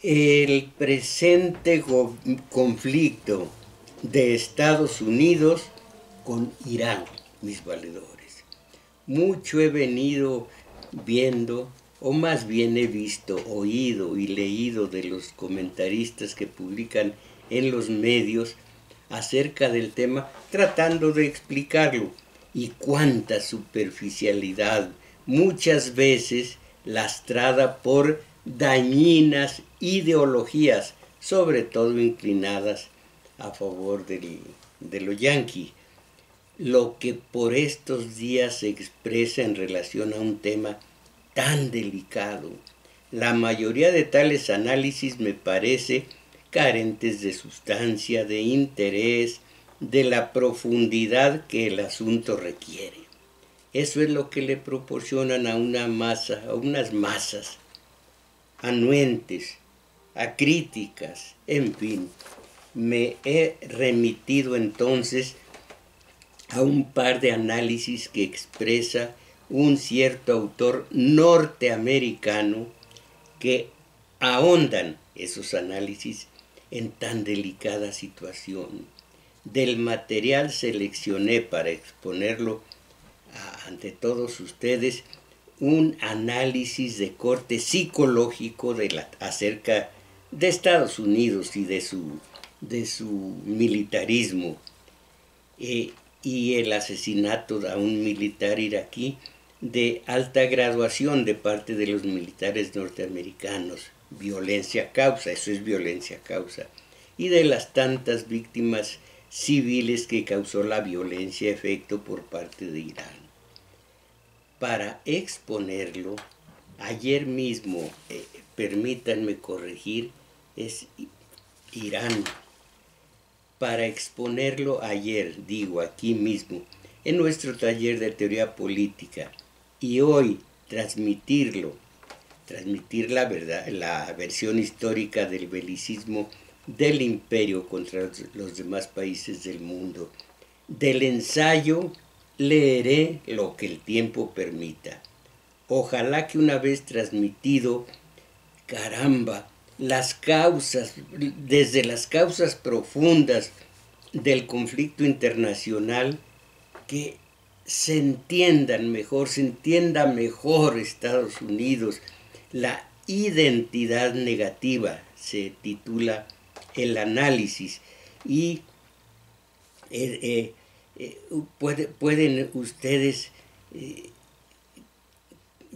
El presente conflicto de Estados Unidos con Irán, mis valedores. Mucho he venido viendo, o más bien he visto, oído y leído de los comentaristas que publican en los medios acerca del tema, tratando de explicarlo. Y cuánta superficialidad, muchas veces lastrada por dañinas ideologías, sobre todo inclinadas a favor de lo yanqui. Lo que por estos días se expresa en relación a un tema tan delicado. La mayoría de tales análisis me parece carentes de sustancia, de interés, de la profundidad que el asunto requiere. Eso es lo que le proporcionan a una masa, a unas masas anuentes, acríticas, en fin. Me he remitido entonces a un par de análisis que expresa un cierto autor norteamericano que ahondan esos análisis en tan delicada situación. Del material seleccioné para exponerlo ante todos ustedes un análisis de corte psicológico acerca de Estados Unidos y de su militarismo y el asesinato a un militar iraquí de alta graduación de parte de los militares norteamericanos. Violencia causa, eso es violencia causa. Y de las tantas víctimas civiles que causó la violencia efecto por parte de Irán. Para exponerlo, ayer mismo, permítanme corregir, es Irán. Para exponerlo ayer, digo aquí mismo, en nuestro taller de teoría política, y hoy transmitir la verdad, la versión histórica del belicismo del imperio contra los demás países del mundo. Del ensayo leeré lo que el tiempo permita. Ojalá que una vez transmitido, caramba, las causas, desde las causas profundas del conflicto internacional, que se entiendan mejor, se entienda mejor Estados Unidos, la identidad negativa, se titula el análisis, y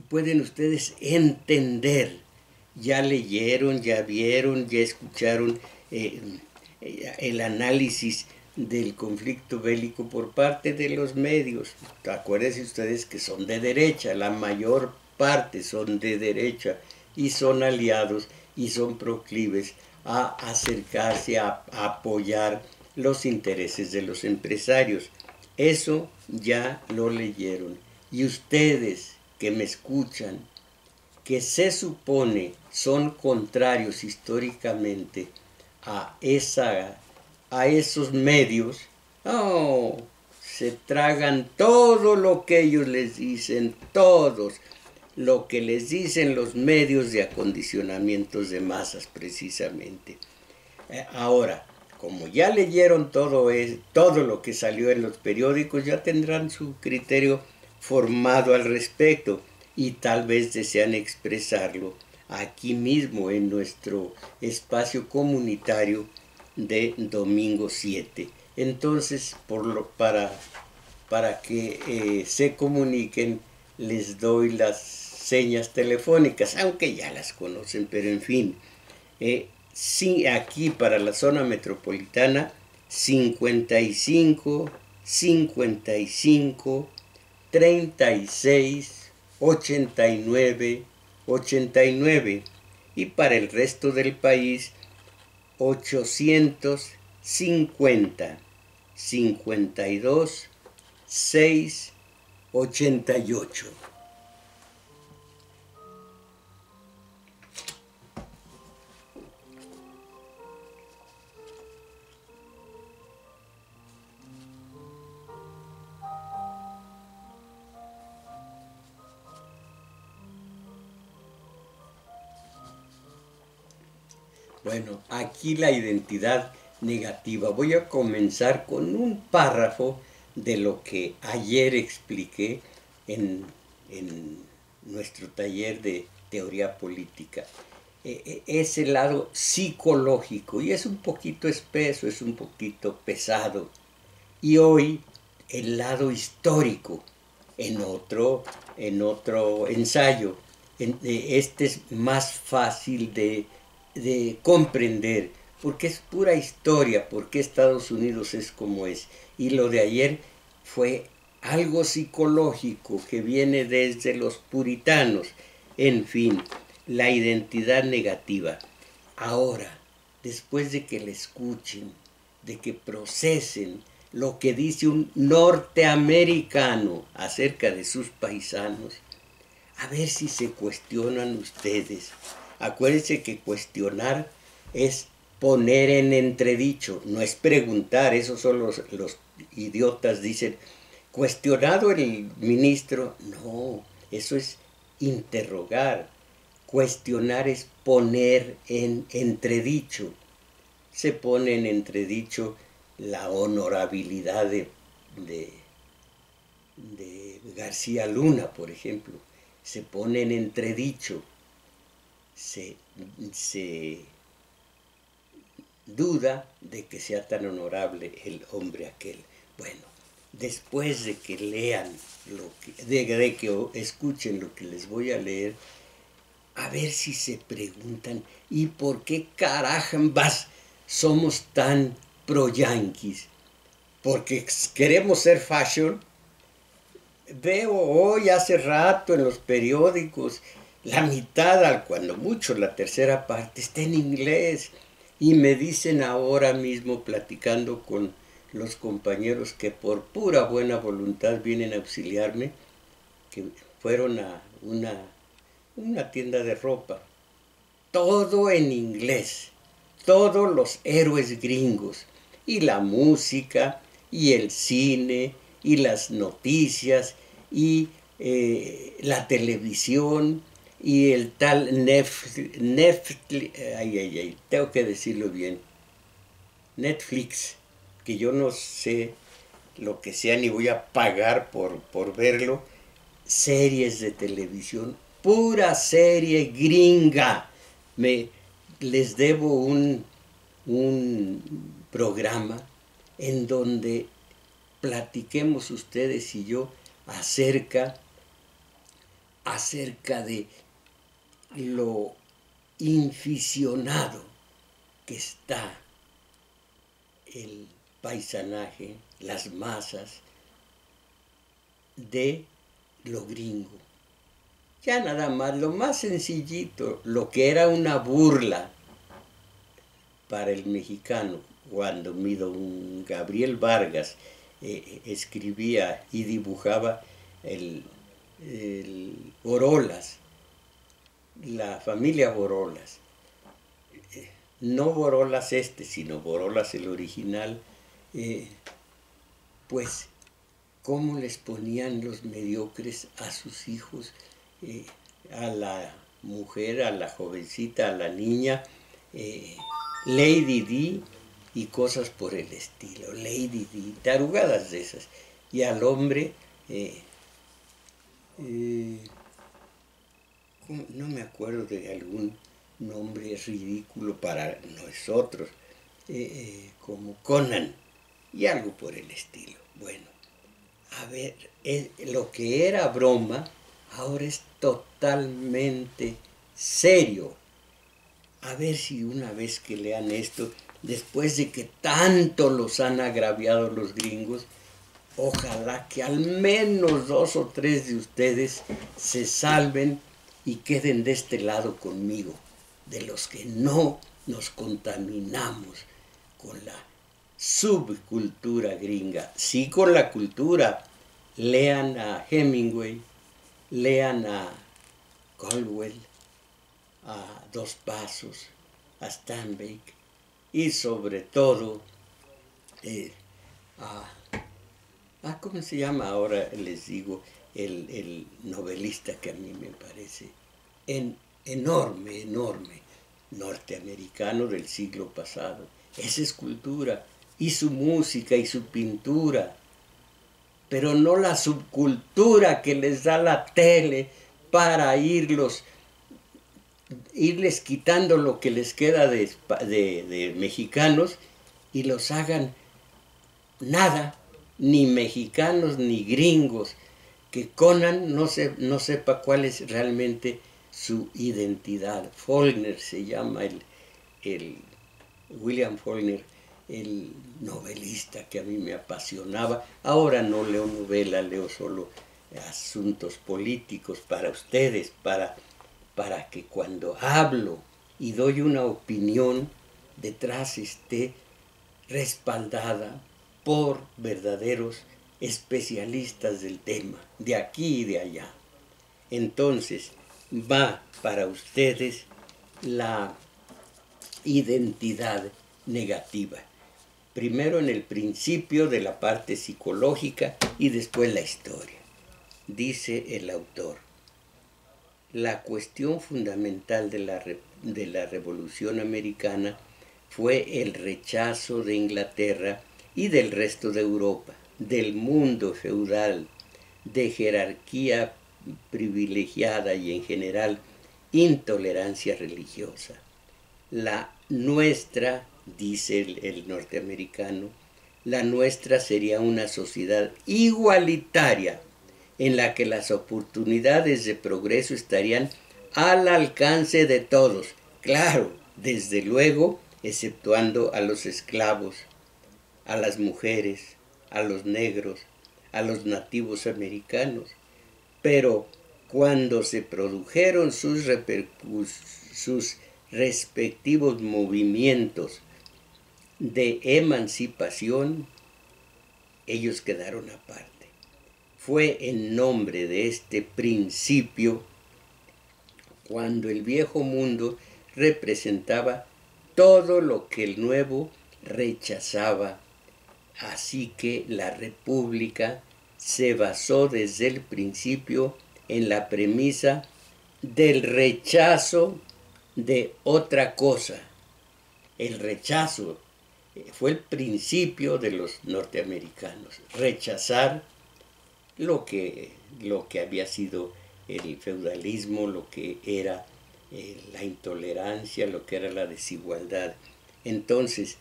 pueden ustedes entender, ya leyeron, ya vieron, ya escucharon el análisis del conflicto bélico por parte de los medios. Acuérdense ustedes que son de derecha, la mayor parte son de derecha y son aliados y son proclives a acercarse a apoyar los intereses de los empresarios. Eso ya lo leyeron. Y ustedes que me escuchan, que se supone son contrarios históricamente a esos medios, oh, se tragan todo lo que ellos les dicen, todos lo que les dicen los medios de acondicionamientos de masas precisamente. Ahora, como ya leyeron todo lo que salió en los periódicos, ya tendrán su criterio formado al respecto y tal vez desean expresarlo aquí mismo en nuestro espacio comunitario de domingo 7. Entonces, para que se comuniquen, les doy las señas telefónicas, aunque ya las conocen, pero en fin. Sí, aquí para la zona metropolitana, 55 55 36 89 89, y para el resto del país 850 52 6 88. Bueno, aquí la identidad negativa. Voy a comenzar con un párrafo de lo que ayer expliqué en nuestro taller de teoría política. Es el lado psicológico y es un poquito espeso, es un poquito pesado. Y hoy el lado histórico en otro ensayo. Este es más fácil de comprender porque es pura historia, porque Estados Unidos es como es. Y lo de ayer fue algo psicológico que viene desde los puritanos. En fin, la identidad negativa. Ahora, después de que le escuchen, de que procesen lo que dice un norteamericano acerca de sus paisanos, a ver si se cuestionan ustedes. Acuérdense que cuestionar es poner en entredicho, no es preguntar. Esos son los idiotas, dicen, cuestionado el ministro. No, eso es interrogar. Cuestionar es poner en entredicho. Se pone en entredicho la honorabilidad de García Luna, por ejemplo. Se pone en entredicho, se duda de que sea tan honorable el hombre aquel. Bueno, después de que lean, de que escuchen lo que les voy a leer, a ver si se preguntan, ¿y por qué carajambas somos tan pro-yanquis? ¿Porque queremos ser fashion? Veo hoy, hace rato, en los periódicos, la mitad, cuando mucho, la tercera parte, está en inglés. Y me dicen ahora mismo, platicando con los compañeros que por pura buena voluntad vienen a auxiliarme, que fueron a una tienda de ropa. Todo en inglés. Todos los héroes gringos. Y la música, y el cine, y las noticias, y la televisión, y el tal Netflix, tengo que decirlo bien, Netflix, que yo no sé lo que sea ni voy a pagar por verlo. Series de televisión, pura serie gringa. Les debo un programa en donde platiquemos ustedes y yo acerca de lo inficionado que está el paisanaje, las masas de lo gringo. Ya nada más, lo más sencillito, lo que era una burla para el mexicano, cuando mi don Gabriel Vargas escribía y dibujaba el Borolas, la familia Borolas. No Borolas sino Borolas el original, pues cómo les ponían los mediocres a sus hijos, a la mujer, a la jovencita, a la niña, Lady D y cosas por el estilo, Lady D, tarugadas de esas, y al hombre, no me acuerdo de algún nombre ridículo para nosotros, como Conan y algo por el estilo. Bueno, a ver, lo que era broma ahora es totalmente serio. A ver si una vez que lean esto, después de que tanto los han agraviado los gringos, ojalá que al menos 2 o 3 de ustedes se salven y queden de este lado conmigo, de los que no nos contaminamos con la subcultura gringa. Sí, con la cultura. Lean a Hemingway, lean a Caldwell, a Dos Pasos, a Steinbeck y sobre todo ¿cómo se llama ahora? Les digo, el novelista que a mí me parece enorme, norteamericano del siglo pasado. Esa es cultura, y su música y su pintura, pero no la subcultura que les da la tele para irles quitando lo que les queda de mexicanos y los hagan nada, ni mexicanos ni gringos, que Conan no sepa cuál es realmente su identidad. Faulkner se llama el William Faulkner, el novelista que a mí me apasionaba. Ahora no leo novela, leo solo asuntos políticos para ustedes, para que cuando hablo y doy una opinión, detrás esté respaldada por verdaderos especialistas del tema, de aquí y de allá. Entonces, va para ustedes la identidad negativa. Primero en el principio de la parte psicológica y después la historia. Dice el autor: la cuestión fundamental de la Revolución Americana fue el rechazo de Inglaterra y del resto de Europa, del mundo feudal, de jerarquía privilegiada y en general intolerancia religiosa. La nuestra, dice el norteamericano, la nuestra sería una sociedad igualitaria en la que las oportunidades de progreso estarían al alcance de todos. Claro, desde luego, exceptuando a los esclavos, a las mujeres, a los negros, a los nativos americanos. Pero cuando se produjeron sus respectivos movimientos de emancipación, ellos quedaron aparte. Fue en nombre de este principio cuando el viejo mundo representaba todo lo que el nuevo rechazaba. Así que la República se basó desde el principio en la premisa del rechazo de otra cosa. El rechazo fue el principio de los norteamericanos, rechazar lo que había sido el feudalismo, lo que era la intolerancia, lo que era la desigualdad. Entonces,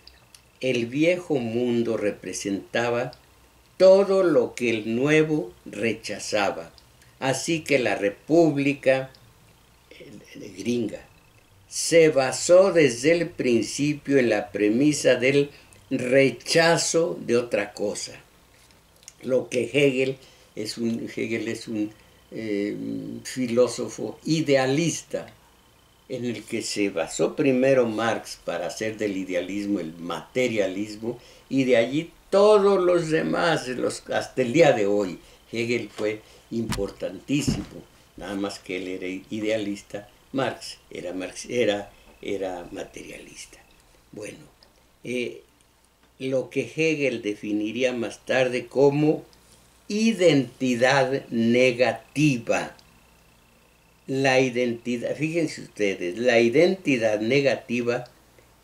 el viejo mundo representaba todo lo que el nuevo rechazaba. Así que la República gringa se basó desde el principio en la premisa del rechazo de otra cosa. Lo que Hegel es un filósofo idealista, en el que se basó primero Marx para hacer del idealismo el materialismo, y de allí todos los demás, hasta el día de hoy. Hegel fue importantísimo, nada más que él era idealista, Marx era materialista. Bueno, lo que Hegel definiría más tarde como identidad negativa. La identidad, fíjense ustedes, la identidad negativa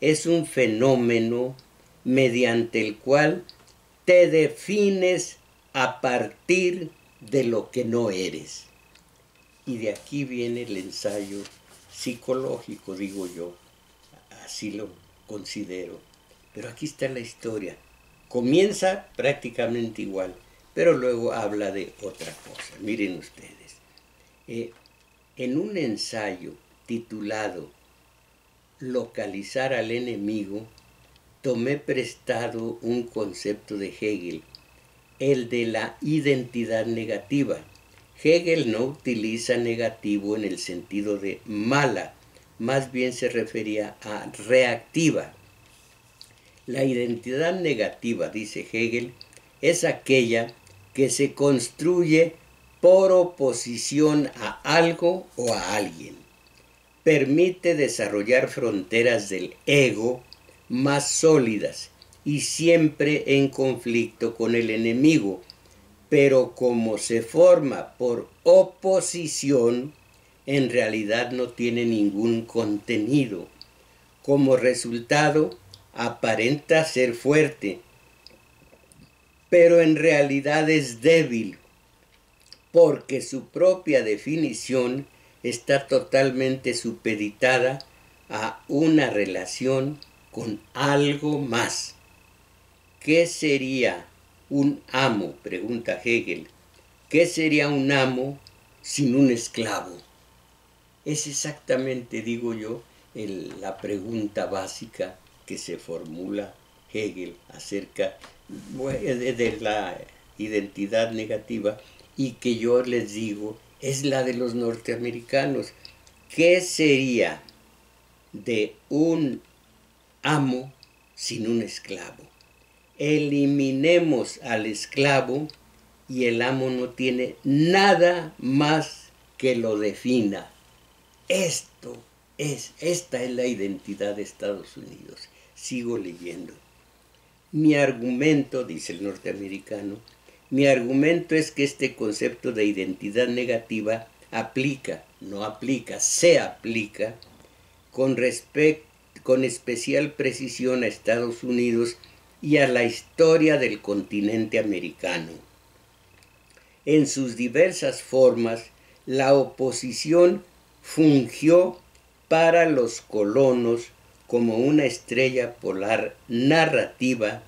es un fenómeno mediante el cual te defines a partir de lo que no eres. Y de aquí viene el ensayo psicológico, digo yo, así lo considero. Pero aquí está la historia. Comienza prácticamente igual, pero luego habla de otra cosa. Miren ustedes. En un ensayo titulado Localizar al enemigo, tomé prestado un concepto de Hegel, el de la identidad negativa. Hegel no utiliza negativo en el sentido de mala, más bien se refería a reactiva. La identidad negativa, dice Hegel, es aquella que se construye por oposición a algo o a alguien. Permite desarrollar fronteras del ego más sólidas y siempre en conflicto con el enemigo, pero como se forma por oposición, en realidad no tiene ningún contenido. Como resultado, aparenta ser fuerte, pero en realidad es débil, porque su propia definición está totalmente supeditada a una relación con algo más. ¿Qué sería un amo?, pregunta Hegel. ¿Qué sería un amo sin un esclavo? Es exactamente, digo yo, la pregunta básica que se formula Hegel acerca de la identidad negativa, y que yo les digo es la de los norteamericanos. ¿Qué sería de un amo sin un esclavo? Eliminemos al esclavo y el amo no tiene nada más que lo defina. Esta es la identidad de Estados Unidos. Sigo leyendo. Mi argumento, dice el norteamericano, mi argumento es que este concepto de identidad negativa se aplica con especial precisión a Estados Unidos y a la historia del continente americano. En sus diversas formas, la oposición fungió para los colonos como una estrella polar narrativa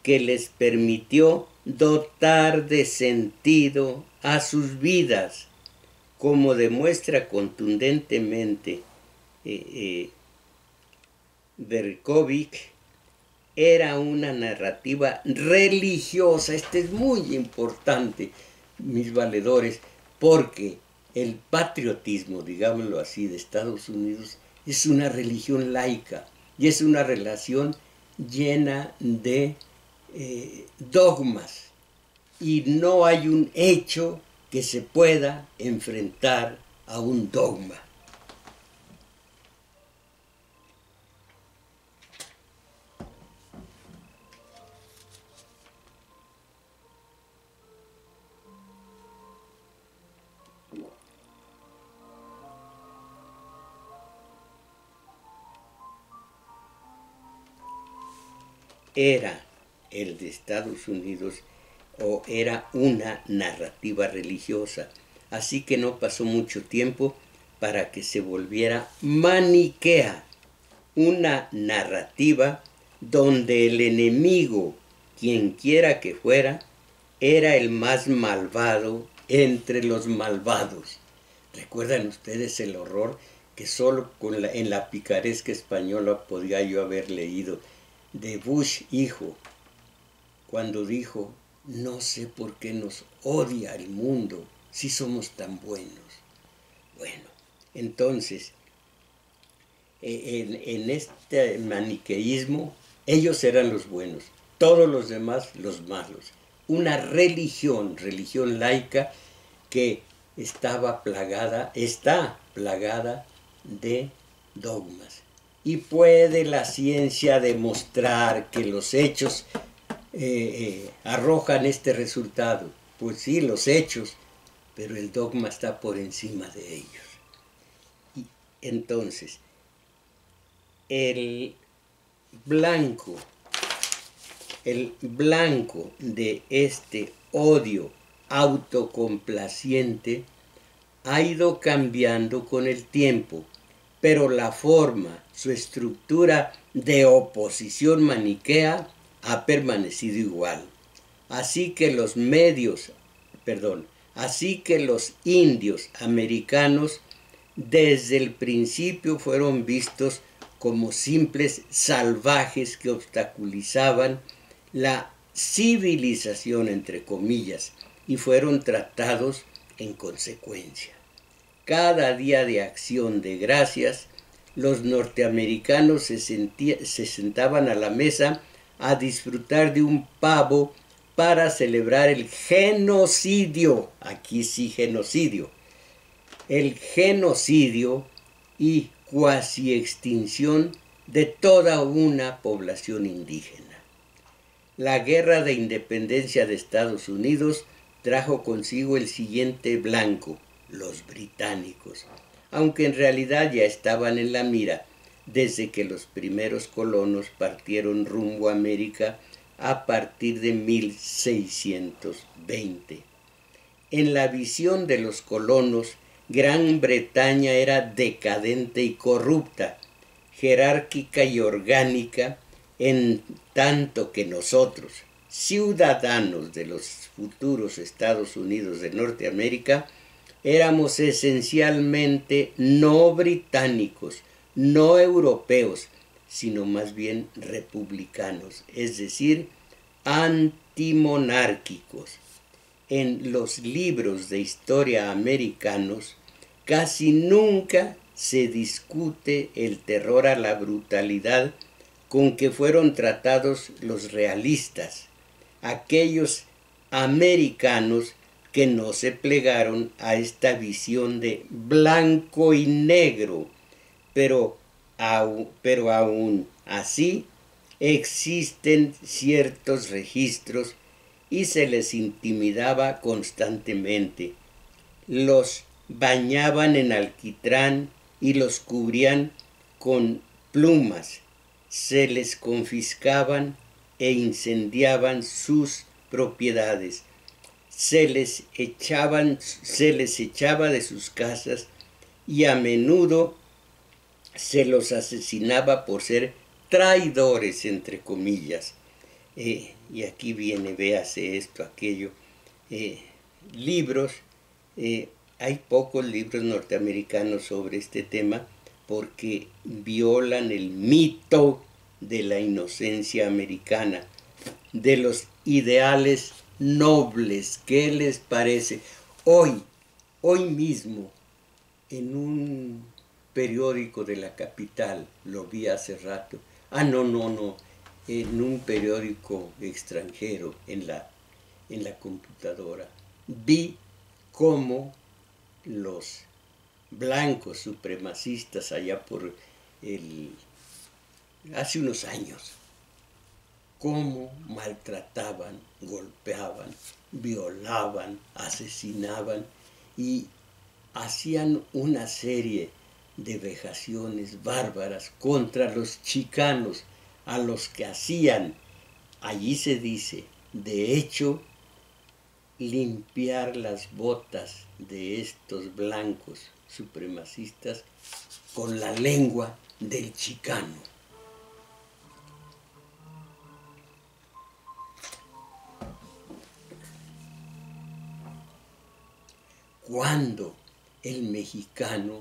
que les permitió dotar de sentido a sus vidas, como demuestra contundentemente Berkovich. Era una narrativa religiosa. Este es muy importante, mis valedores, porque el patriotismo, digámoslo así, de Estados Unidos es una religión laica y es una relación llena de dogmas, y no hay un hecho que se pueda enfrentar a un dogma. Era el de Estados Unidos, o era una narrativa religiosa, así que no pasó mucho tiempo para que se volviera maniquea, una narrativa donde el enemigo, quien quiera que fuera, era el más malvado entre los malvados. ¿Recuerdan ustedes el horror que solo en la picaresca española podía yo haber leído de Bush hijo, cuando dijo: no sé por qué nos odia el mundo si somos tan buenos? Bueno, entonces, en este maniqueísmo, ellos eran los buenos, todos los demás los malos. Una religión laica que está plagada de dogmas. Y puede la ciencia demostrar que los hechos arrojan este resultado? Pues sí, los hechos, pero el dogma está por encima de ellos. Y entonces, el blanco de este odio autocomplaciente ha ido cambiando con el tiempo, pero la forma, su estructura de oposición maniquea ha permanecido igual. Así que los indios americanos desde el principio fueron vistos como simples salvajes que obstaculizaban la civilización, entre comillas, y fueron tratados en consecuencia. Cada día de acción de gracias, los norteamericanos se sentaban a la mesa a disfrutar de un pavo para celebrar el genocidio, aquí sí genocidio, el genocidio y cuasi extinción de toda una población indígena. La guerra de independencia de Estados Unidos trajo consigo el siguiente blanco: los británicos, aunque en realidad ya estaban en la mira. desde que los primeros colonos partieron rumbo a América a partir de 1620. En la visión de los colonos, Gran Bretaña era decadente y corrupta, jerárquica y orgánica, en tanto que nosotros, ciudadanos de los futuros Estados Unidos de Norteamérica, éramos esencialmente no británicos, no europeos, sino más bien republicanos, es decir, antimonárquicos. En los libros de historia americanos casi nunca se discute el terror a la brutalidad con que fueron tratados los realistas, aquellos americanos que no se plegaron a esta visión de blanco y negro, pero aún así existen ciertos registros y se les intimidaba constantemente. Los bañaban en alquitrán y los cubrían con plumas. Se les confiscaban e incendiaban sus propiedades. Se les echaba de sus casas y a menudo se los asesinaba por ser traidores, entre comillas. Y aquí viene, véase esto, aquello. Libros, hay pocos libros norteamericanos sobre este tema porque violan el mito de la inocencia americana, de los ideales nobles. ¿Qué les parece? Hoy mismo, en un periódico de la capital, lo vi hace rato, en un periódico extranjero, en la computadora, vi cómo los blancos supremacistas allá hace unos años, cómo maltrataban, golpeaban, violaban, asesinaban y hacían una serie de vejaciones bárbaras contra los chicanos, a los que hacían, allí se dice, de hecho, limpiar las botas de estos blancos supremacistas con la lengua del chicano. ¿Cuándo el mexicano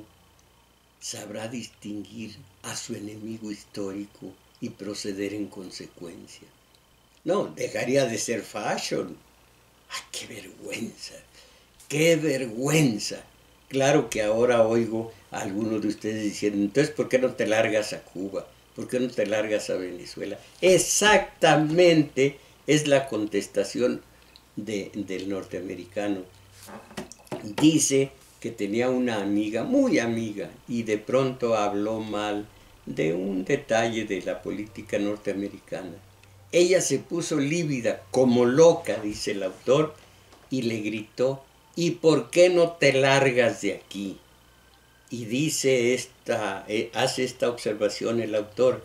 sabrá distinguir a su enemigo histórico y proceder en consecuencia? No, dejaría de ser fashion. ¡Ay, qué vergüenza! ¡Qué vergüenza! Claro que ahora oigo a algunos de ustedes diciendo, entonces, ¿por qué no te largas a Cuba? ¿Por qué no te largas a Venezuela? Exactamente es la contestación del norteamericano. Dice que tenía una amiga, muy amiga, y de pronto habló mal de un detalle de la política norteamericana. Ella se puso lívida, como loca, dice el autor, y le gritó, ¿y por qué no te largas de aquí? Y dice hace esta observación el autor,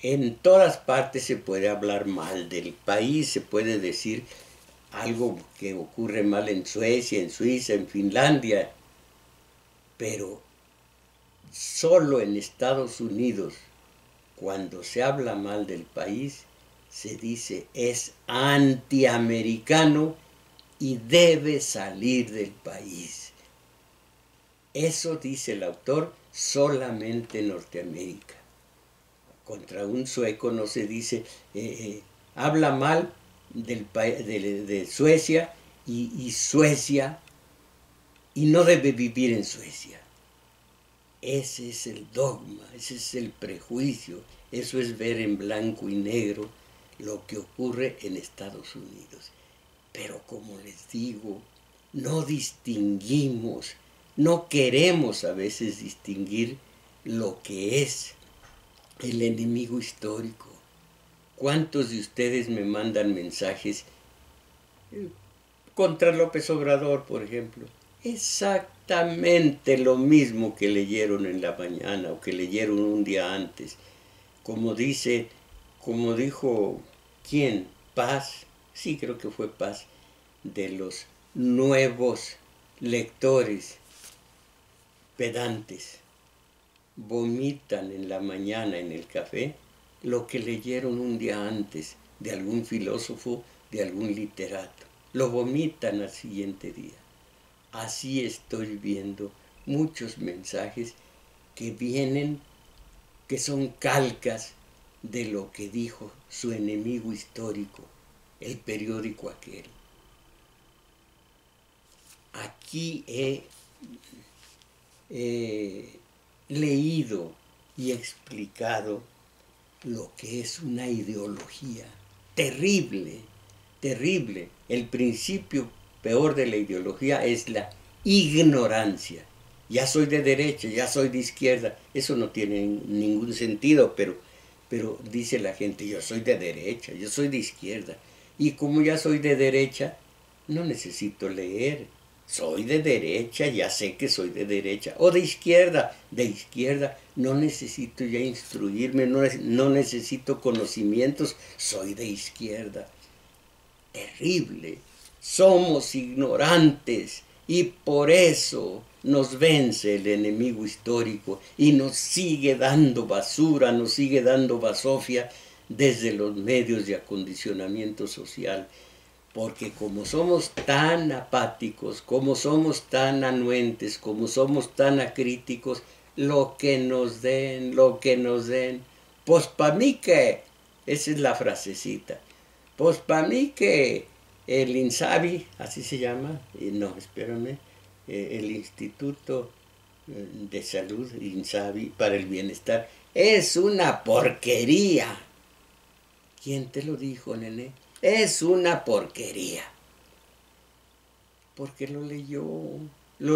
en todas partes se puede hablar mal del país, se puede decir algo que ocurre mal en Suecia, en Suiza, en Finlandia, pero solo en Estados Unidos, cuando se habla mal del país, se dice es antiamericano y debe salir del país. Eso, dice el autor, solamente en Norteamérica. Contra un sueco no se dice, habla mal de Suecia y Suecia, y no debe vivir en Suecia. Ese es el dogma, ese es el prejuicio, eso es ver en blanco y negro lo que ocurre en Estados Unidos. Pero como les digo, no distinguimos, no queremos a veces distinguir lo que es el enemigo histórico. ¿Cuántos de ustedes me mandan mensajes contra López Obrador, por ejemplo? exactamente lo mismo que leyeron en la mañana o que leyeron un día antes. Como dijo, ¿quién? Paz, sí creo que fue Paz, de los nuevos lectores pedantes. Vomitan en la mañana en el café lo que leyeron un día antes de algún filósofo, de algún literato. Lo vomitan al siguiente día. Así estoy viendo muchos mensajes que vienen, que son calcas de lo que dijo su enemigo histórico, el periódico aquel. Aquí he leído y explicado lo que es una ideología terrible, terrible. El principio peor de la ideología es la ignorancia. Ya soy de derecha, ya soy de izquierda. Eso no tiene ningún sentido, pero dice la gente, yo soy de derecha, yo soy de izquierda. Y como ya soy de derecha, no necesito leer. Soy de derecha, ya sé que soy de derecha. O de izquierda, no necesito ya instruirme, no necesito conocimientos, soy de izquierda. Terrible. Somos ignorantes y por eso nos vence el enemigo histórico y nos sigue dando basura, nos sigue dando basofia desde los medios de acondicionamiento social. Porque como somos tan apáticos, como somos tan anuentes, como somos tan acríticos, lo que nos den, pues pa' mí que, esa es la frasecita, pues pa' mí que el INSABI, así se llama, no, espérame, el Instituto de Salud, INSABI, para el Bienestar, es una porquería. ¿Quién te lo dijo, nene? Es una porquería. Porque lo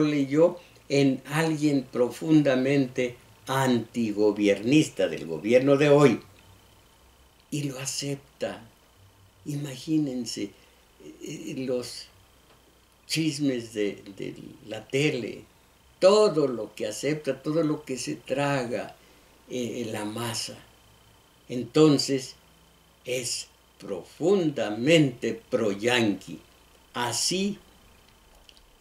leyó en alguien profundamente antigobiernista del gobierno de hoy. Y lo acepta. Imagínense los chismes de la tele, todo lo que acepta, todo lo que se traga la masa. Entonces es profundamente pro-yanqui. Así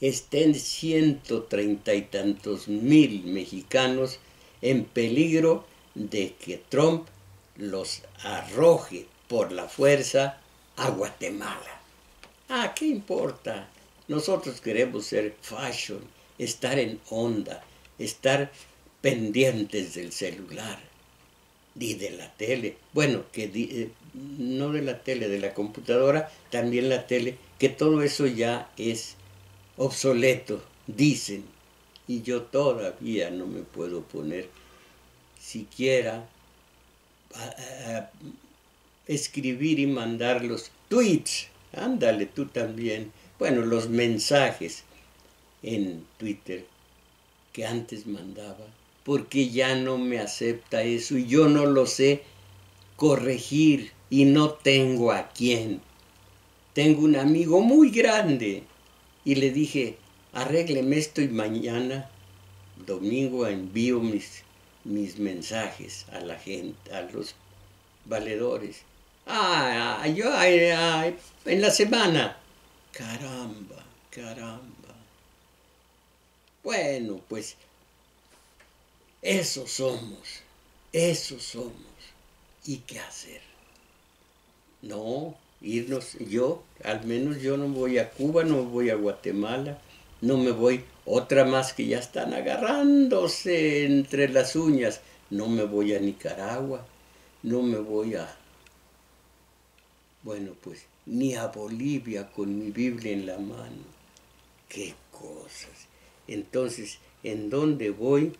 estén 130 y tantos mil mexicanos en peligro de que Trump los arroje por la fuerza a Guatemala. Ah, ¿qué importa? Nosotros queremos ser fashion, estar en onda, estar pendientes del celular y de la tele. Bueno, no de la tele, de la computadora, también la tele, que todo eso ya es obsoleto, dicen. Y yo todavía no me puedo poner siquiera a escribir y mandar los tweets. Ándale, tú también. Bueno, los mensajes en Twitter que antes mandaba, porque ya no me acepta eso y yo no lo sé corregir y no tengo a quién. Tengo un amigo muy grande y le dije, arrégleme esto y mañana, domingo, envío mis mensajes a la gente, a los valedores. En la semana. Caramba. Bueno, pues esos somos. ¿Y qué hacer? No, irnos, al menos yo no voy a Cuba, no voy a Guatemala, no me voy, otra más que ya están agarrándose entre las uñas, no me voy a Nicaragua, no me voy bueno, pues, ni a Bolivia con mi Biblia en la mano. ¡Qué cosas! Entonces, ¿en dónde voy?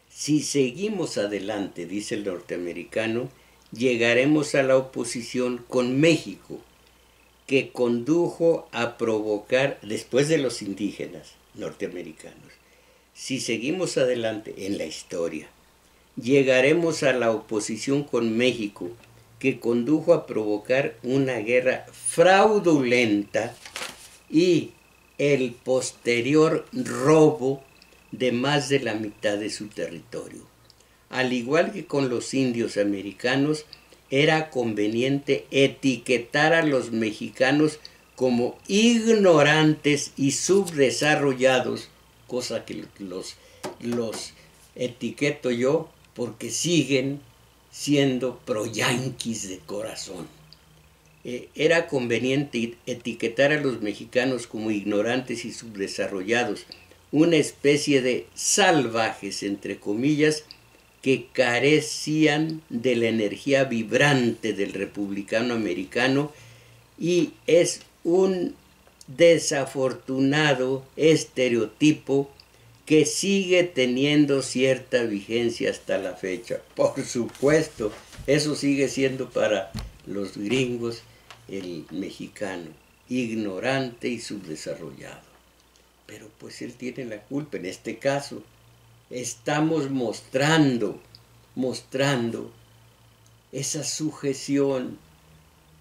Si seguimos adelante, dice el norteamericano, llegaremos a la oposición con México, que condujo a provocar, después de los indígenas norteamericanos, si seguimos adelante en la historia, llegaremos a la oposición con México, que condujo a provocar una guerra fraudulenta y el posterior robo de más de la mitad de su territorio. Al igual que con los indios americanos, era conveniente etiquetar a los mexicanos como ignorantes y subdesarrollados, cosa que los etiqueto yo porque siguen siendo pro-yanquis de corazón. Era conveniente etiquetar a los mexicanos como ignorantes y subdesarrollados, una especie de salvajes, entre comillas, que carecían de la energía vibrante del republicano americano, y es un desafortunado estereotipo que sigue teniendo cierta vigencia hasta la fecha. Por supuesto, eso sigue siendo para los gringos el mexicano, ignorante y subdesarrollado. Pero pues él tiene la culpa. En este caso, estamos mostrando esa sujeción,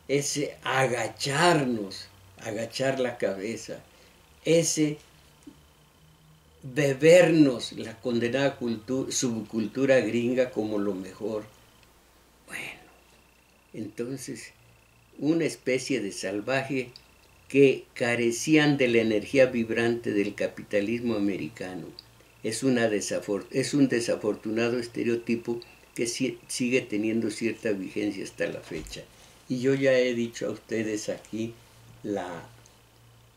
ese agacharnos, agachar la cabeza, ese bebernos la condenada subcultura gringa como lo mejor. Bueno, entonces, una especie de salvaje que carecían de la energía vibrante del capitalismo americano. Es un desafortunado estereotipo que sigue teniendo cierta vigencia hasta la fecha. Y yo ya he dicho a ustedes aquí,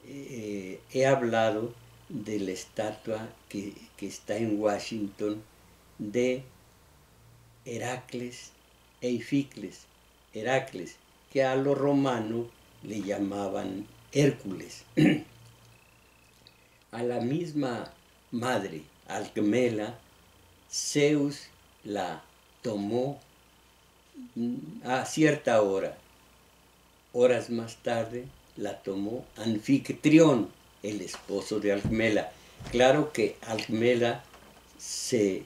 he hablado de la estatua que está en Washington de Heracles e Ificles. Heracles, que a lo romano le llamaban Hércules. A la misma madre, Alcmela, Zeus la tomó a cierta hora. Horas más tarde la tomó Anfitrión, el esposo de Alcmela. Claro que Alcmela se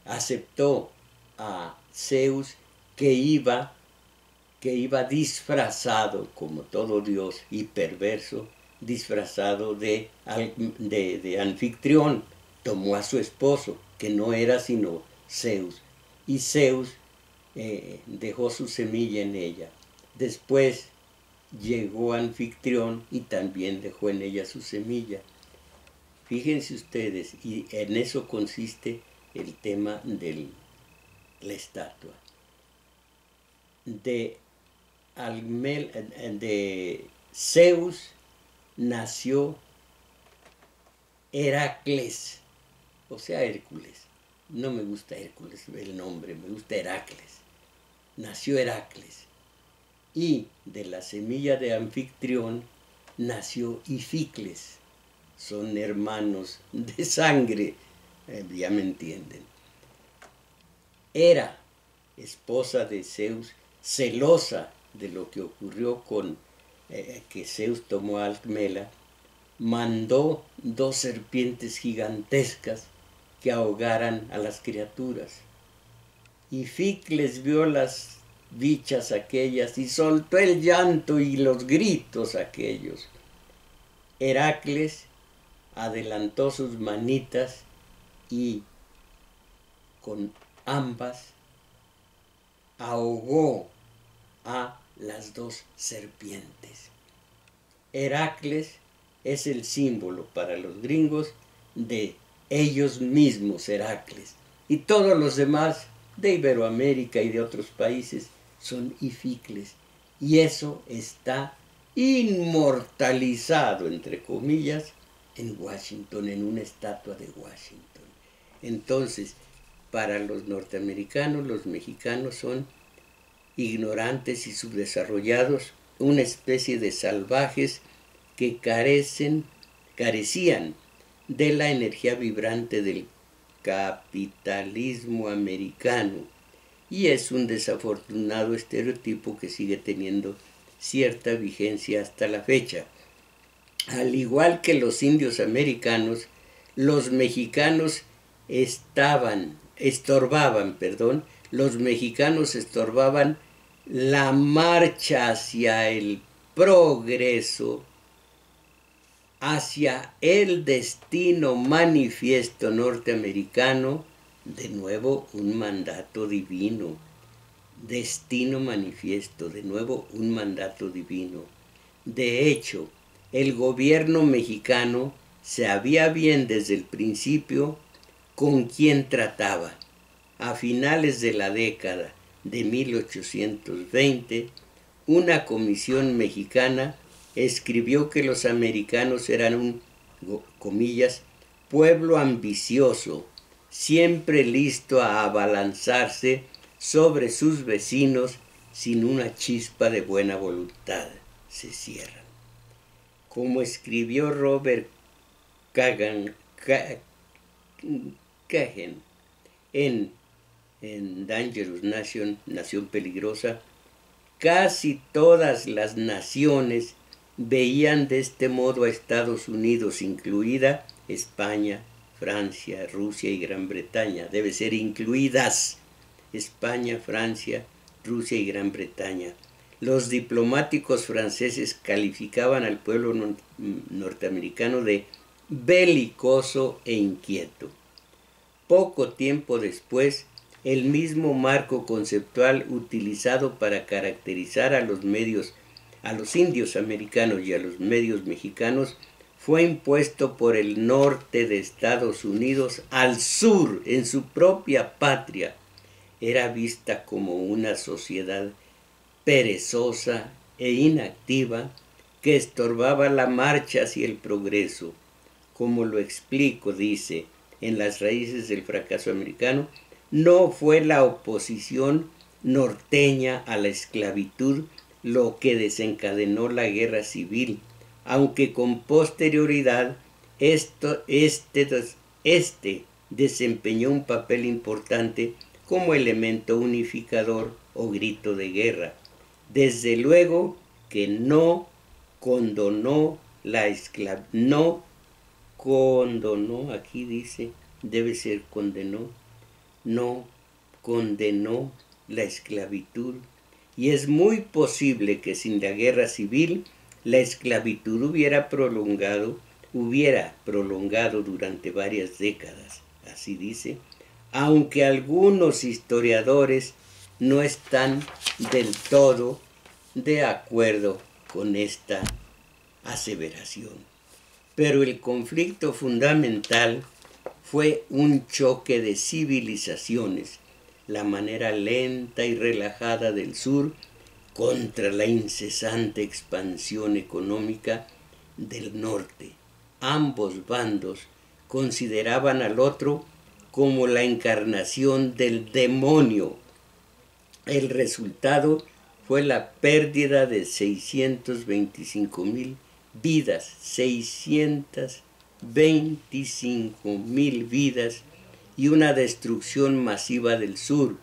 aceptó a Zeus, que iba disfrazado, como todo dios, y perverso, disfrazado de Anfitrión. Tomó a su esposo, que no era sino Zeus, y Zeus dejó su semilla en ella. Después llegó Anfitrión y también dejó en ella su semilla. Fíjense ustedes, y en eso consiste el tema de la estatua. De Zeus nació Heracles, o sea, Hércules. No me gusta Hércules el nombre, me gusta Heracles. Nació Heracles. Y de la semilla de Anfitrión nació Ificles. Son hermanos de sangre, ya me entienden. Hera, esposa de Zeus, celosa de lo que ocurrió con que Zeus tomó a Alcmela, mandó 2 serpientes gigantescas que ahogaran a las criaturas. Ificles vio las bichas aquellas y soltó el llanto y los gritos aquellos. Heracles adelantó sus manitas y con ambas ahogó a las 2 serpientes. Heracles es el símbolo para los gringos de ellos mismos, Heracles. Y todos los demás de Iberoamérica y de otros países son Ificles. Y eso está inmortalizado, entre comillas, en Washington, en una estatua de Washington. Entonces, para los norteamericanos, los mexicanos son ignorantes y subdesarrollados, una especie de salvajes que carecían de la energía vibrante del capitalismo americano, y es un desafortunado estereotipo que sigue teniendo cierta vigencia hasta la fecha. Al igual que los indios americanos, los mexicanos los mexicanos estorbaban la marcha hacia el progreso hacia el destino manifiesto norteamericano, de nuevo un mandato divino. Destino manifiesto, de nuevo un mandato divino. De hecho, el gobierno mexicano sabía bien desde el principio con quién trataba. A finales de la década de 1820, una comisión mexicana escribió que los americanos eran un, comillas, pueblo ambicioso, siempre listo a abalanzarse sobre sus vecinos sin una chispa de buena voluntad. Se cierran. Como escribió Robert Kagan en Dangerous Nation, Nación Peligrosa, casi todas las naciones veían de este modo a Estados Unidos, incluida España, Francia, Rusia y Gran Bretaña. Debe ser incluidas España, Francia, Rusia y Gran Bretaña. Los diplomáticos franceses calificaban al pueblo norteamericano de belicoso e inquieto. Poco tiempo después, el mismo marco conceptual utilizado para caracterizar a los indios americanos y a los medios mexicanos, fue impuesto por el norte de Estados Unidos al sur, en su propia patria. Era vista como una sociedad perezosa e inactiva que estorbaba la marcha hacia el progreso. Como lo explico, dice, en Las raíces del fracaso americano, no fue la oposición norteña a la esclavitud lo que desencadenó la guerra civil, aunque con posterioridad este desempeñó un papel importante como elemento unificador o grito de guerra. Desde luego que no condonó la esclavitud, no condonó, aquí dice, debe ser condenó, no condenó la esclavitud, y es muy posible que sin la guerra civil la esclavitud hubiera prolongado durante varias décadas, así dice, aunque algunos historiadores no están del todo de acuerdo con esta aseveración. Pero el conflicto fundamental fue un choque de civilizaciones, la manera lenta y relajada del sur contra la incesante expansión económica del norte. Ambos bandos consideraban al otro como la encarnación del demonio. El resultado fue la pérdida de 625,000 vidas, 625,000 vidas, y una destrucción masiva del sur,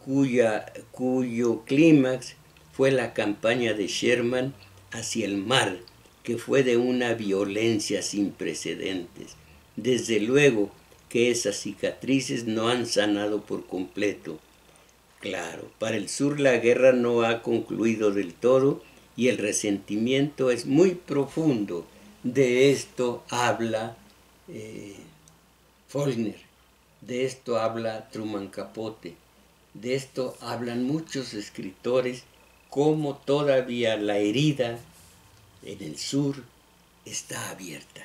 cuyo clímax fue la campaña de Sherman hacia el mar, que fue de una violencia sin precedentes. Desde luego que esas cicatrices no han sanado por completo. Claro, para el sur la guerra no ha concluido del todo y el resentimiento es muy profundo. De esto habla Faulkner, de esto habla Truman Capote, de esto hablan muchos escritores, cómo todavía la herida en el sur está abierta.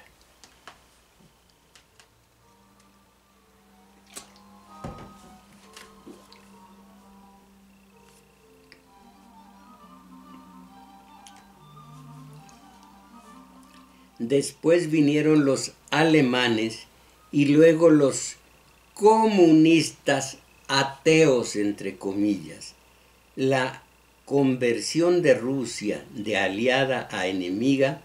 Después vinieron los alemanes y luego los comunistas ateos, entre comillas. La conversión de Rusia de aliada a enemiga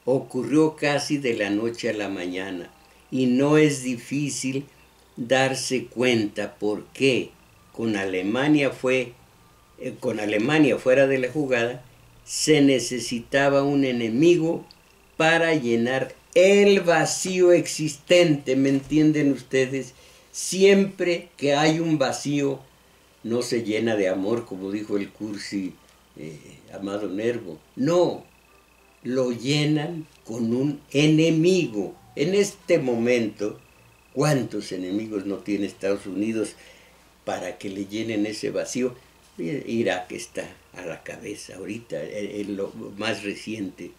ocurrió casi de la noche a la mañana y no es difícil darse cuenta por qué con Alemania fuera de la jugada se necesitaba un enemigo para llenar el vacío existente. ¿Me entienden ustedes? Siempre que hay un vacío no se llena de amor, como dijo el cursi Amado Nervo. No, lo llenan con un enemigo. En este momento, ¿cuántos enemigos no tiene Estados Unidos para que le llenen ese vacío? Irak está a la cabeza ahorita, en lo más reciente.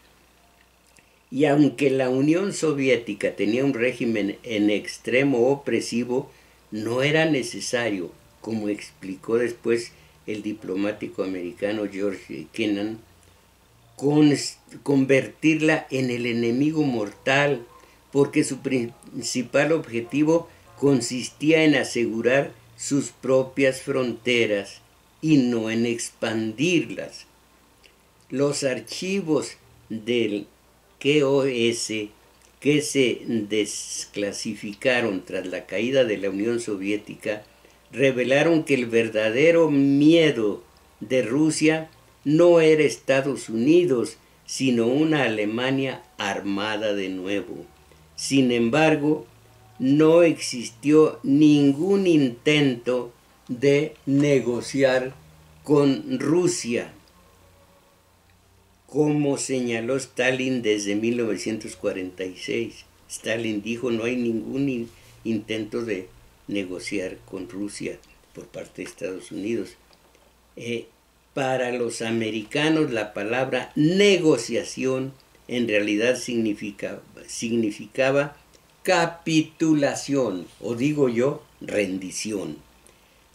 Y aunque la Unión Soviética tenía un régimen en extremo opresivo, no era necesario, como explicó después el diplomático americano George Kennan, convertirla en el enemigo mortal, porque su principal objetivo consistía en asegurar sus propias fronteras y no en expandirlas. Los archivos del QOS que se desclasificaron tras la caída de la Unión Soviética revelaron que el verdadero miedo de Rusia no era Estados Unidos, sino una Alemania armada de nuevo. Sin embargo, no existió ningún intento de negociar con Rusia, como señaló Stalin desde 1946. Stalin dijo: no hay ningún intento de negociar con Rusia por parte de Estados Unidos. Para los americanos la palabra negociación en realidad significaba capitulación, o digo yo, rendición.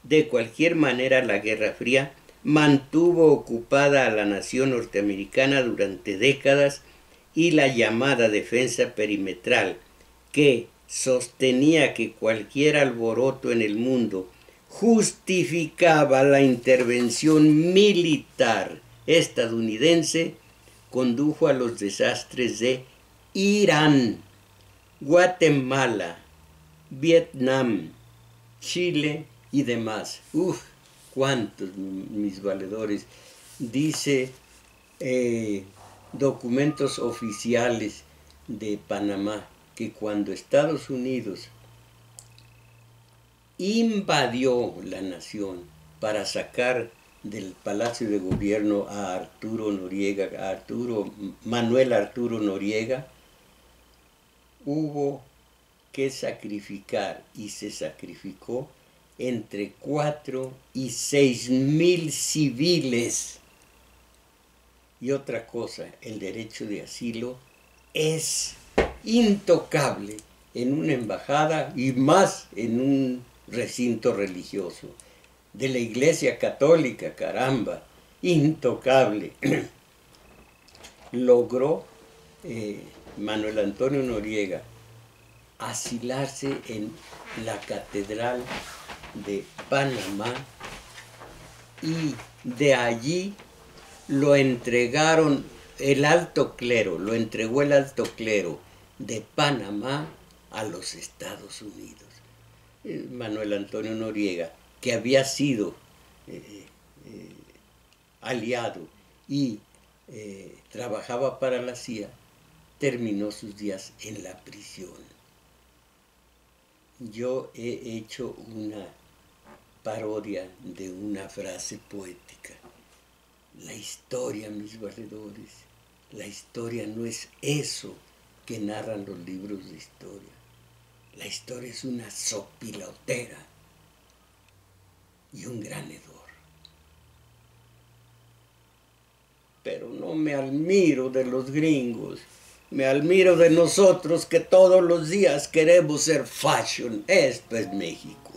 De cualquier manera, la Guerra Fría mantuvo ocupada a la nación norteamericana durante décadas, y la llamada defensa perimetral, que sostenía que cualquier alboroto en el mundo justificaba la intervención militar estadounidense, condujo a los desastres de Irán, Guatemala, Vietnam, Chile y demás. Cuántos, mis valedores. Dice documentos oficiales de Panamá que cuando Estados Unidos invadió la nación para sacar del Palacio de Gobierno a Manuel Arturo Noriega, hubo que sacrificar, y se sacrificó, entre 4 y 6,000 civiles. Y otra cosa, el derecho de asilo es intocable en una embajada y más en un recinto religioso. De la Iglesia Católica, caramba, intocable. Logró Manuel Antonio Noriega asilarse en la Catedral de Panamá, y de allí lo entregaron el alto clero, lo entregó el alto clero de Panamá a los Estados Unidos. Manuel Antonio Noriega, que había sido aliado y trabajaba para la CIA, terminó sus días en la prisión. Yo he hecho una parodia de una frase poética. La historia, mis valedores, la historia no es eso que narran los libros de historia. La historia es una sopilotera y un gran hedor. Pero no me admiro de los gringos, me admiro de nosotros que todos los días queremos ser fashion. Esto es México.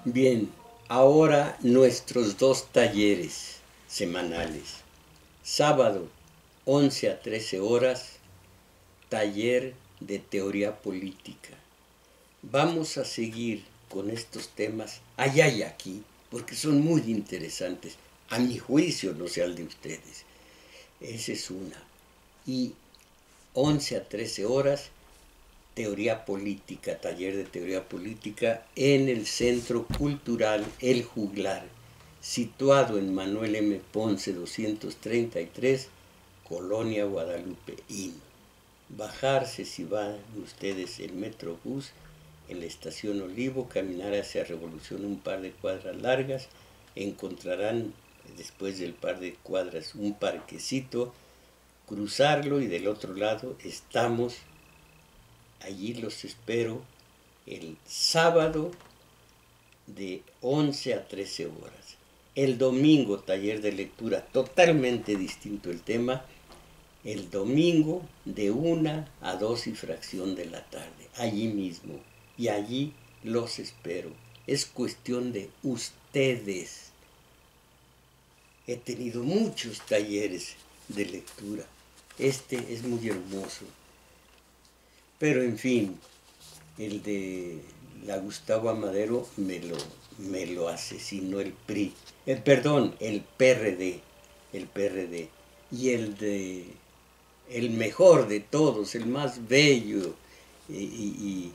Bien, ahora nuestros 2 talleres semanales. Sábado, 11 a 13 horas, taller de teoría política. Vamos a seguir con estos temas allá y aquí, porque son muy interesantes. A mi juicio, no sé al de ustedes. Esa es una. Y 11 a 13 horas, teoría política, taller de teoría política en el Centro Cultural El Juglar, situado en Manuel M. Ponce 233, Colonia Guadalupe Inn. Bajarse si van ustedes el Metrobús en la estación Olivo, caminar hacia Revolución un par de cuadras largas, encontrarán después del par de cuadras un parquecito, cruzarlo y del otro lado estamos. Allí los espero el sábado de 11 a 13 horas. El domingo, taller de lectura, totalmente distinto el tema. El domingo de 1 a 2 y fracción de la tarde, allí mismo. Y allí los espero. Es cuestión de ustedes. He tenido muchos talleres de lectura. Este es muy hermoso. Pero en fin, el de la Gustavo Amadero me lo asesinó el PRI. Perdón, el PRD. El PRD. Y el mejor de todos, el más bello y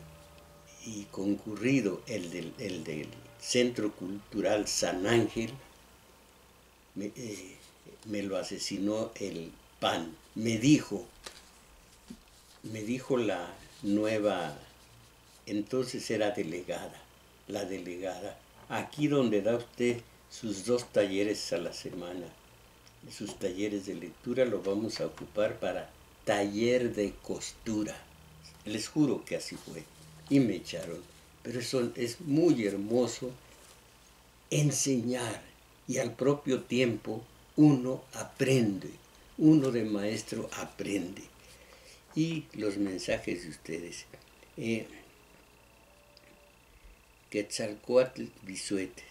concurrido, el del Centro Cultural San Ángel, me lo asesinó el PAN. Me dijo la nueva, entonces era delegada, la delegada, aquí donde da usted sus 2 talleres a la semana, sus talleres de lectura lo vamos a ocupar para taller de costura. Les juro que así fue. Y me echaron. Pero eso es muy hermoso enseñar y al propio tiempo uno aprende. Uno de maestro aprende. Y los mensajes de ustedes. Quetzalcóatl Bisuet.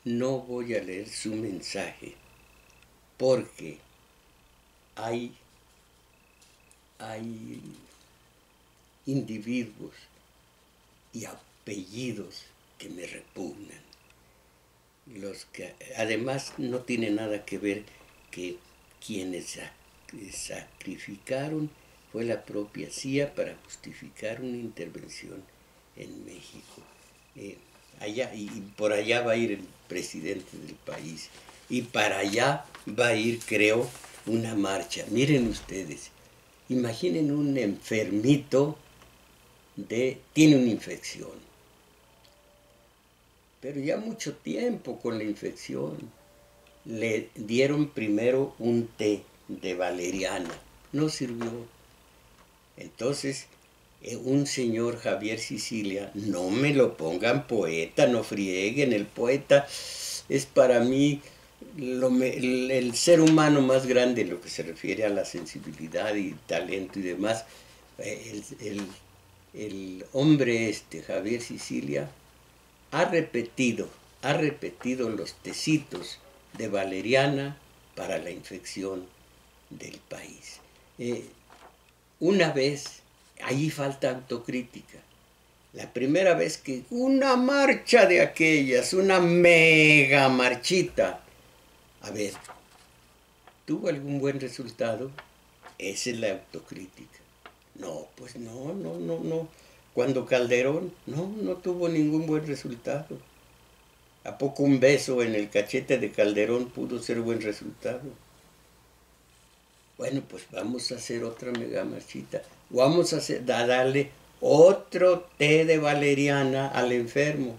No voy a leer su mensaje porque hay individuos y apellidos que me repugnan. Los que además no tiene nada que ver que quienes sacrificaron fue la propia CIA para justificar una intervención en México. Allá, y por allá va a ir el presidente del país. Y para allá va a ir, creo, una marcha. Miren ustedes, imaginen un enfermito tiene una infección, pero ya mucho tiempo con la infección. Le dieron primero un té de valeriana, no sirvió. Entonces, un señor Javier Sicilia, no me lo pongan poeta, no frieguen, el poeta es para mí el ser humano más grande en lo que se refiere a la sensibilidad y talento y demás. El hombre Javier Sicilia, ha repetido los tecitos de valeriana para la infección del país. Una vez, allí falta autocrítica. La primera vez que una marcha de aquellas, una mega marchita, a ver, ¿tuvo algún buen resultado? Esa es la autocrítica. No, pues no. Cuando Calderón, no tuvo ningún buen resultado. ¿A poco un beso en el cachete de Calderón pudo ser buen resultado? Bueno, pues vamos a hacer otra mega marchita. Vamos a darle otro té de valeriana al enfermo.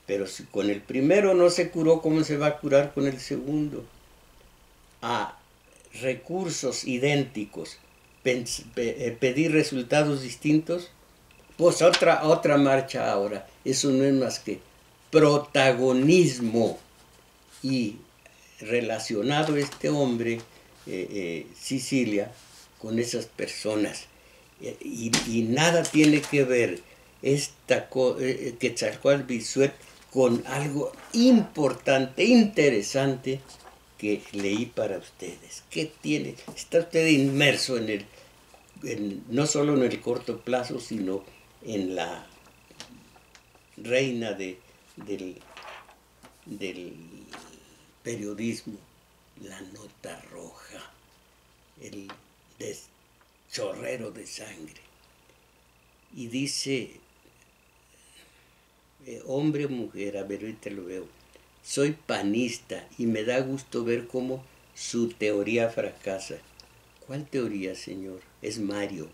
Pero si con el primero no se curó, ¿cómo se va a curar con el segundo? A recursos idénticos, pedir resultados distintos, pues otra marcha ahora. Eso no es más que protagonismo. Y relacionado este hombre, Sicilia, con esas personas. Y nada tiene que ver Quetzalcóatl Bisuet con algo importante, interesante, que leí para ustedes. ¿Qué tiene? Está usted inmerso no solo en el corto plazo, sino en la reina del periodismo, la nota roja, el chorrero de sangre. Y dice, hombre o mujer, a ver, ahorita lo veo, soy panista y me da gusto ver cómo su teoría fracasa. ¿Cuál teoría, señor? Es Mario.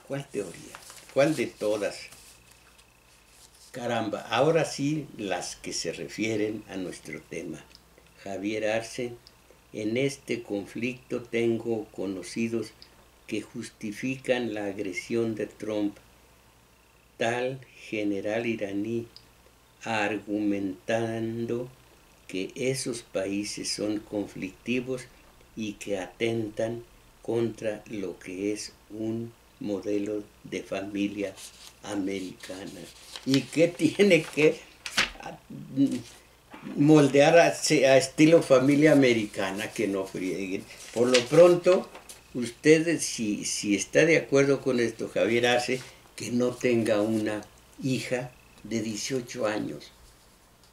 ¿Cuál teoría? ¿Cuál de todas? Caramba, ahora sí las que se refieren a nuestro tema. Javier Arce, en este conflicto tengo conocidos que justifican la agresión de Trump. Tal general iraní argumentando que esos países son conflictivos y que atentan contra lo que es un modelo de familia americana. ¿Y qué tiene que moldear a estilo familia americana? Que no frieguen. Por lo pronto, ustedes, si está de acuerdo con esto, Javier Arce, que no tenga una hija de 18 años,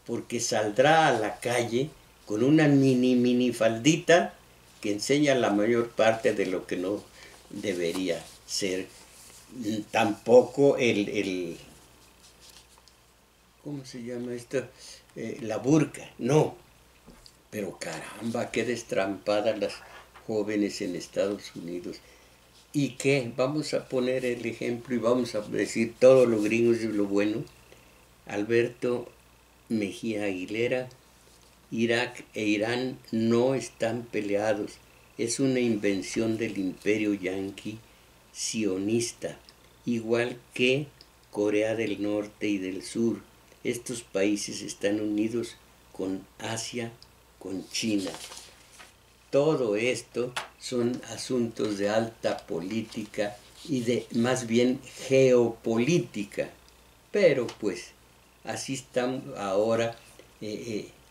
porque saldrá a la calle con una mini faldita que enseña la mayor parte de lo que no debería ser. Tampoco ¿cómo se llama esto? La burka, no. Pero caramba, qué destrampadas las jóvenes en Estados Unidos. ¿Y qué? Vamos a poner el ejemplo y vamos a decir todo lo gringo es lo bueno. Alberto Mejía Aguilera, Irak e Irán no están peleados. Es una invención del imperio yanqui sionista, igual que Corea del Norte y del Sur. Estos países están unidos con Asia, con China. Todo esto son asuntos de alta política y de más bien geopolítica. Pero pues así estamos ahora,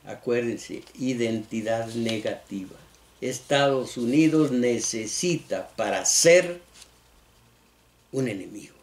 acuérdense, identidad negativa. Estados Unidos necesita para ser un enemigo.